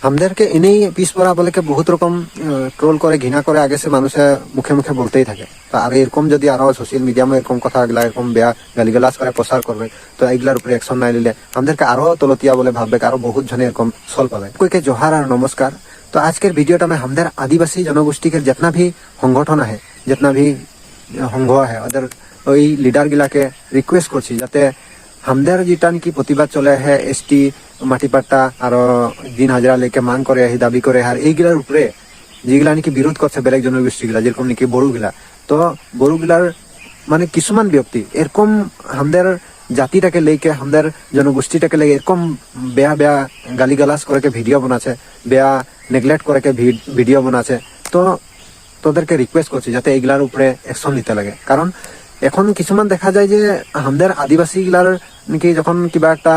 আমাদেরকে এনেই পিছপড়া বলে বহুত রকম ট্রোল করে ঘৃণা করে আগে সে মানুষে মুখে মুখে বলতেই থাকে। তো আর এরকম যদি আরো সোশ্যাল মিডিয়ামে এরকম কথা এরকম বেয়া গালিগালাজ করে প্রচার করবে, তো এইগুলার উপরে অ্যাকশন নাই নিলে আমাদেরকে আরো তলতিয়া বলে ভাববে, আরো বহুত জনে এরকম সল পাবে। কইকে জোহার আর নমস্কার। तो आज के वीडियो में हमारे आदिवासी जनगोष्ठी के जितना भी संगठन है, जितना भी संघ है, अदर वही लिडार गिला के रिक्वेस्ट करছি যাতে আমাদের যেটা কি প্রতিবাদ চলে है एसटी মাটিপাট্টা আর দিন হাজরা লেকে মান করে দাবি করে, আর এইগুলার উপরে যেগুলা নাকি বিরোধ করছে বেলেগ জনগোষ্ঠী গুলা, যেরকম নাকি বড়গুলা। তো বড়গুলার মানে কিছুমান ব্যক্তি এরকম আমাদের জাতিটাকে লেকে, আমাদের জনগোষ্ঠীটাকে লেগে এরকম বেয়া বেয়া গালিগালাজ করে ভিডিও বানাচ্ছে, বেয়া নেগলেক্ট করে ভিডিও বানাচ্ছে। তো তোদেরকে রিকোয়েস্ট করছি যাতে এইগুলার উপরে অ্যাকশন নিতে লাগে। কারণ এখন কিছুমান দেখা যায় যে আমাদের আদিবাসী গুলার নাকি যখন কিবা একটা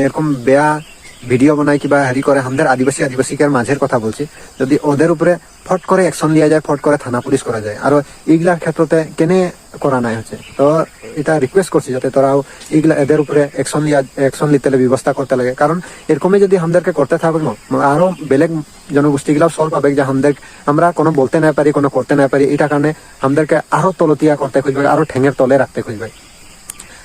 এরকম বেয়া ভিডিও বানায় কিবা হেরি করে, আমাদের আদিবাসীকার মাঝের কথা বলছি, যদি ওদের উপরে ফট করে অ্যাকশন লিয়া যায়, ফট করে থানা পুলিশ করা যায়, আর এইগুলার ক্ষেত্রতে কেনে করা নাই হচ্ছে। তো এটা রিকোয়েস্ট করছি যাতে তোরাও এইগুলা এদের উপরে অ্যাকশন নিতে ব্যবস্থা করতে লাগে। কারণ এরকমই যদি আমাদেরকে করতে থাকবে আরো বেলেগ জনগোষ্ঠী গুলাও সল পাবে যে আমরা কোনো বলতে না পারি, কোনো করতে না পারি, এটা কারণে আমাদেরকে আরো তলতিয়া করতে খুঁজবে, আরো ঠেঙের তলে রাখতে খুঁজবে।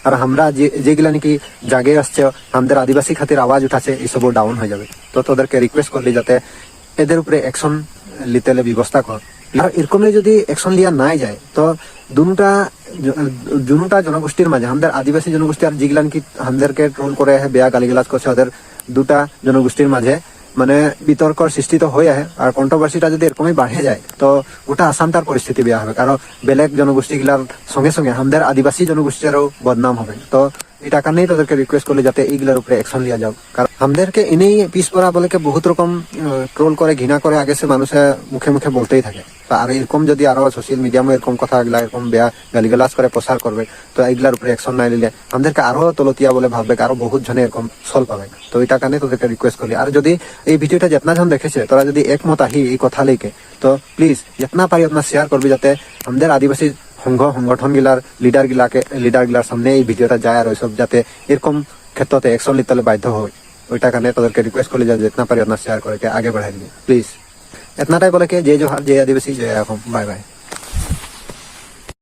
আর আমরা যেগুলা নাকি জাগে আসছে, আমাদের আদিবাসী খাতির আওয়াজ উঠাছে, এইসব ডাউন হয়ে যাবে। তো তোদেরকে রিকোয়েস্ট করলি যাতে এদের উপরে অ্যাকশন নিতে ব্যবস্থা কর। আর এরকম যদি অ্যাকশন লিয়া নাই যায়, তো দুটা জনগোষ্ঠীর মাঝে, আমাদের আদিবাসী জনগোষ্ঠী আর যেগুলা নাকি আমাদেরকে ট্রোল করে বেয়া গালিগালাজ করছে, ওদের দুটা জনগোষ্ঠীর মাঝে মানে বিতর্কর সৃষ্টি তো হয়ে আহে। আর কন্ট্রোভার্সিটা যদি এরকমই বাড়ে যায়, তো ওটা আসামটার পরিস্থিতি বেয়া হবে। কারণ বেলেগ জনগোষ্ঠী গুলার সঙ্গে সঙ্গে আমাদের আদিবাসী জনগোষ্ঠীরও বদনাম হবে। তো এটা কারণেই তাদেরকে রিকোয়েস্ট করলে যাতে এইগুলোর উপরে অ্যাকশন লিয়া যাও। কারণ আমাদেরকে এনেই পিছপড়া বলে বহুত রকম ট্রোল করে ঘৃণা করে আগে সে মানুষে মুখে মুখে বলতেই থাকে। আর এরকম যদি আরো সোশ্যাল মিডিয়ামে এরকম কথা এরকম বেয়া গালিগালাজ করে প্রচার করবে, তো এইগুলার উপরে অ্যাকশন নাই নিলে আমাদেরকে আরো তলতিয়া বলে ভাববে, আরো বহুত জনে এরকম সল পাবে। তো এটা কারণে তোদেরকে রিকোয়েস্ট করি। আর যদি এই ভিডিওটা যেতনা জন দেখেছে, তোরা যদি একমত আহি এই কথা লেকে, তো প্লিজ যেতনা পারি আপনার শেয়ার করবি, যাতে আমাদের আদিবাসী সংগঠন গিলার লিডার গিলার সামনে এই ভিডিওটা যায়, আর ওইসব যাতে এরকম ক্ষেত্রে অ্যাকশন নিতে বাধ্য হয়। ওইটা কারণে তোদেরকে রিকোয়েস্ট করলি যাতে যেতনা পারি আপনার শেয়ার করে আগে बढ़ाई দিবি প্লিজ। इतनाटाई बोले के जय जोहार, जय आदिवासी, जय बाय बाय।